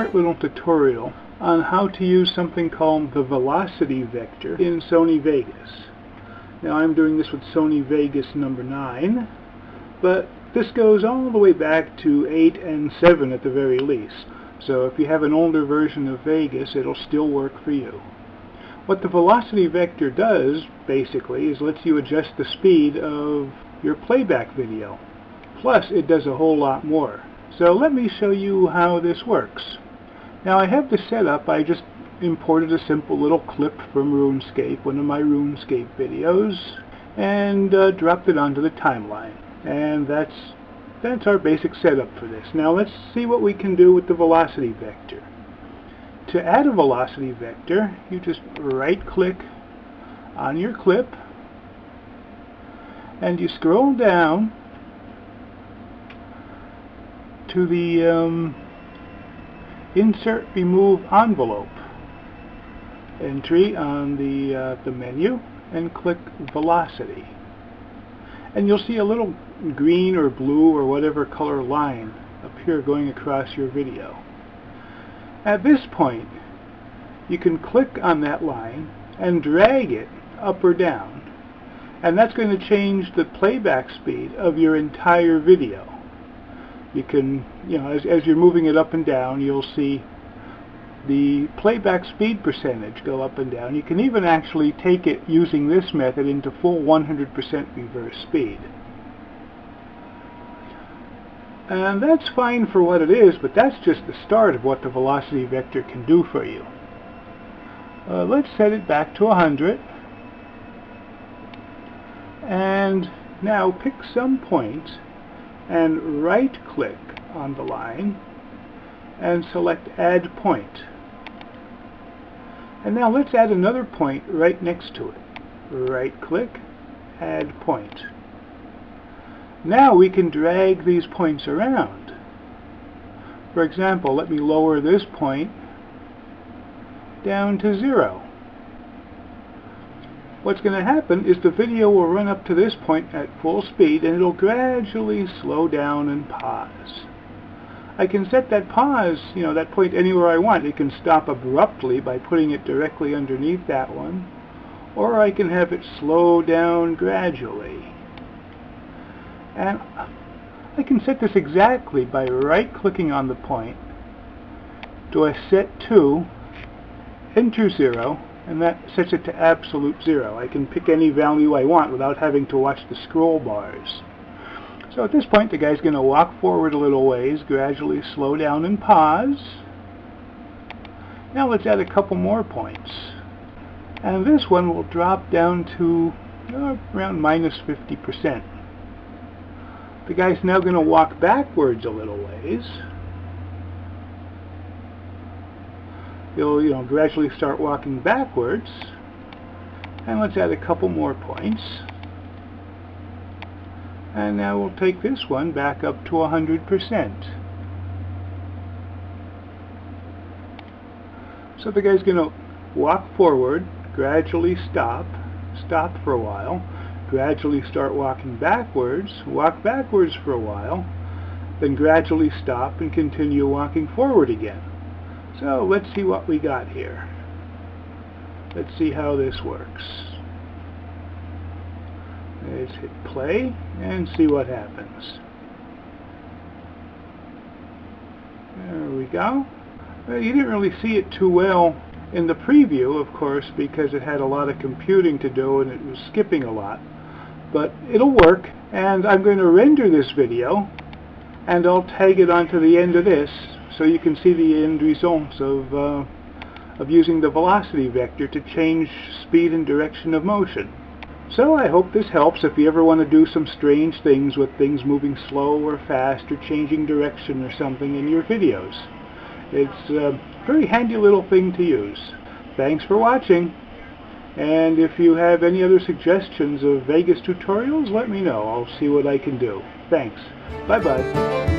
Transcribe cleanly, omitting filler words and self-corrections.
short little tutorial on how to use something called the velocity vector in Sony Vegas. Now I'm doing this with Sony Vegas number 9, but this goes all the way back to 8 and 7 at the very least. So if you have an older version of Vegas, it'll still work for you. What the velocity vector does, basically, is lets you adjust the speed of your playback video. Plus, it does a whole lot more. So let me show you how this works. Now I have this set up. I just imported a simple little clip from RuneScape, one of my RuneScape videos, and dropped it onto the timeline. And that's our basic setup for this. Now let's see what we can do with the velocity vector. To add a velocity vector, you just right-click on your clip, and you scroll down to the Insert Remove Envelope entry on the menu, and click Velocity. And you'll see a little green or blue or whatever color line appear going across your video. At this point, you can click on that line and drag it up or down, and that's going to change the playback speed of your entire video. You can, as you're moving it up and down, you'll see the playback speed percentage go up and down. You can even actually take it using this method into full 100% reverse speed. And that's fine for what it is, but that's just the start of what the velocity vector can do for you. Let's set it back to 100. And now pick some point and right-click on the line and select Add Point. And now let's add another point right next to it. Right-click, Add Point. Now we can drag these points around. For example, let me lower this point down to 0. What's going to happen is the video will run up to this point at full speed, and it'll gradually slow down and pause. I can set that pause, that point anywhere I want. It can stop abruptly by putting it directly underneath that one, or I can have it slow down gradually. And I can set this exactly by right-clicking on the point, do a set to, enter 0, and that sets it to absolute 0. I can pick any value I want without having to watch the scroll bars. So at this point, the guy's going to walk forward a little ways, gradually slow down and pause. Now let's add a couple more points. And this one will drop down to around minus 50%. The guy's now going to walk backwards a little ways. He'll gradually start walking backwards. And let's add a couple more points. And now we'll take this one back up to 100%. So the guy's going to walk forward, gradually stop for a while, gradually start walking backwards, walk backwards for a while, then gradually stop and continue walking forward again. So let's see what we got here. Let's see how this works. Let's hit play and see what happens. There we go. Well, you didn't really see it too well in the preview, of course, because it had a lot of computing to do and it was skipping a lot. But it'll work, and I'm going to render this video, and I'll tag it onto the end of this so you can see the end results of using the velocity vector to change speed and direction of motion. So I hope this helps if you ever want to do some strange things with things moving slow or fast or changing direction or something in your videos. It's a very handy little thing to use. Thanks for watching, and if you have any other suggestions of Vegas tutorials, let me know. I'll see what I can do. Thanks. Bye-bye.